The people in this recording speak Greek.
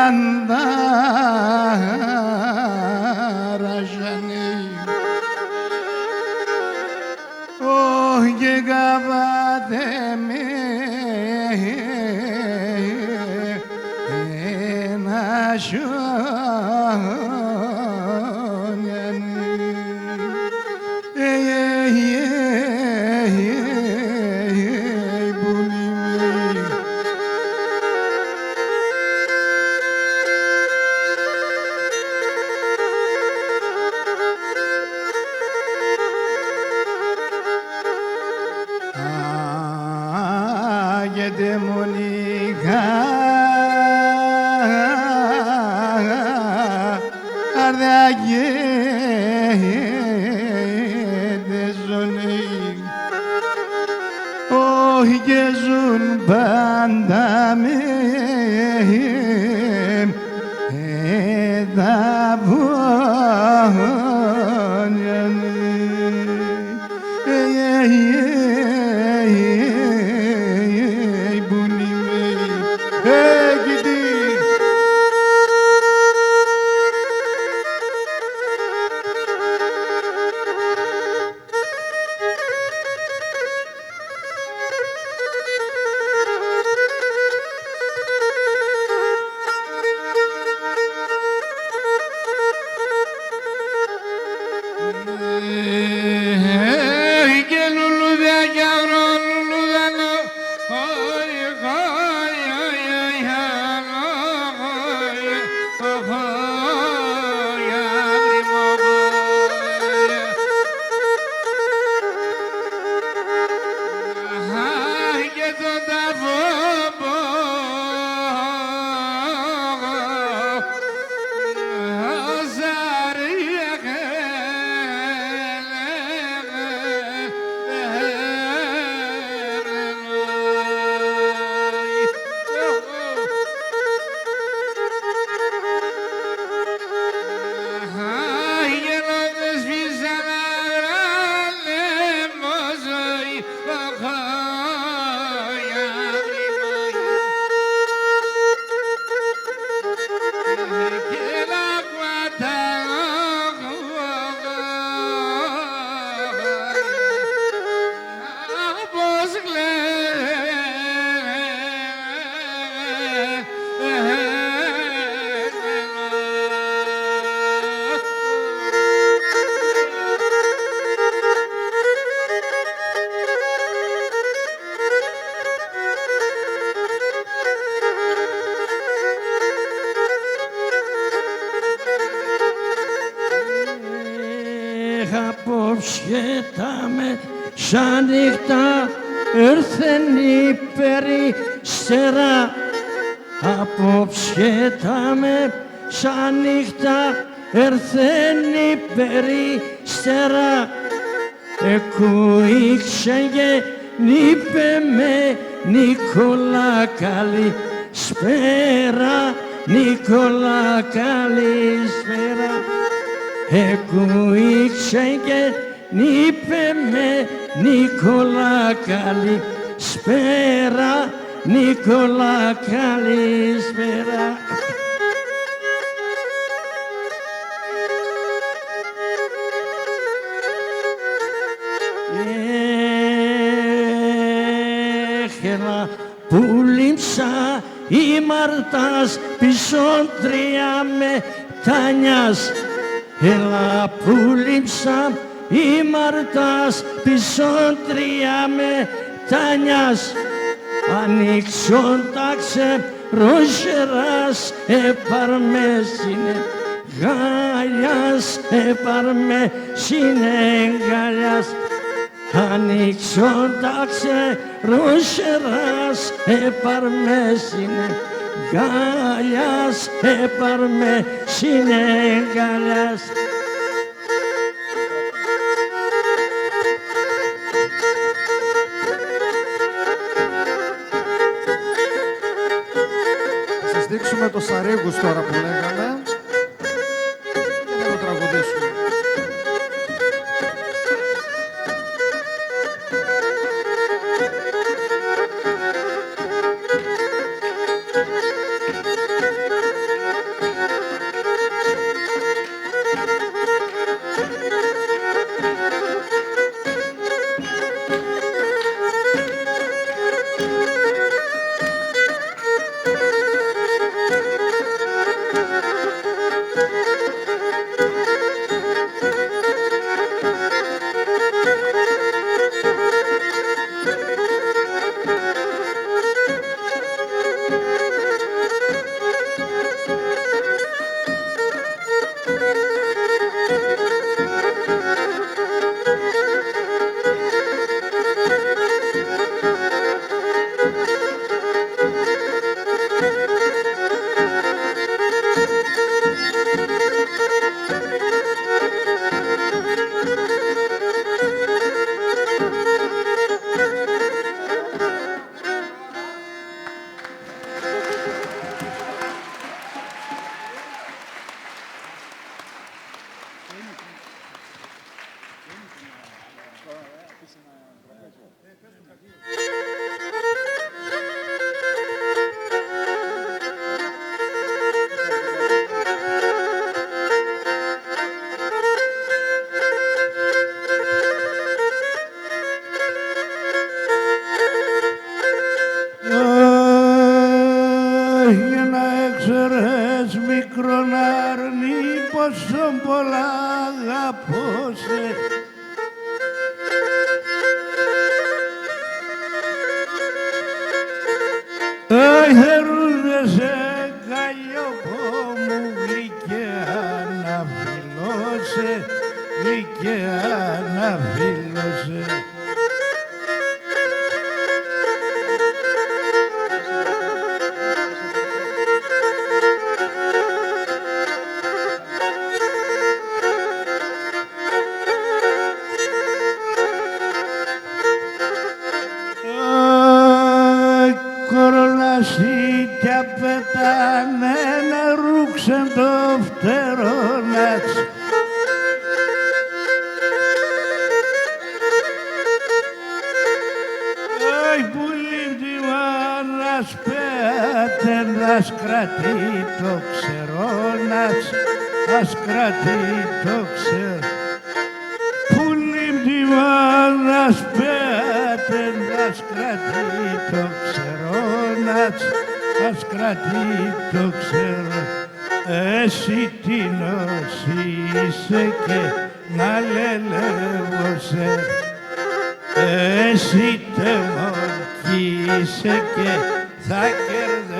bandara-jani oh ye gavademe Monica Ardaye de zone oh gezun bandame Απόψε τα μεσάνυχτα έρθεν η περιστέρα. Απόψε τα μεσάνυχτα έρθεν η περιστέρα. Εκούηξε γεννήπε με Νικόλα καλησπέρα, Νικόλα καλησπέρα. Εκούηξε γεννήπε με Νικόλα καλησπέρα, Νικόλα καλησπέρα. Έχελα που λείψα η Μαρτάς πισόντρια μετάνιας. Έλα που λείψα η Μαρτάς πισόντρια μετάνιας. Ανοίξονταξε ρόζερας επαρμε συνεγάλιας, επαρμε συνεγάλιας. Ανοίξονταξε ρόζερας επαρμε συνεγάλιας, επαρμε συνεγάλιας. Θα σας δείξουμε το Σαρίγους τώρα που λέγαμε και να το τραγουδήσουμε. ήξερες μικρόν αρνί πόσο πολλά αγαπώ σε. Αι θερούνε σε καλλιοπό μου γλυκιά να φιλώσε, γλυκιά να φιλώσε. Κορονασίτια πετάνε να ρούξαν το φτερόνατς. Αι πουλί τη μάνας πέατε να σκρατεί το ξερόνατς, ας κρατεί το ξερόνατς. Πουλί τη μάνας πέατε να σκρατεί το ξερόνατς, ας κρατεί το ξερόνατς. Εσύ τι νοσείσαι και να λελεύωσε, εσύ τεμονκείσαι και θα κερδεύεσαι.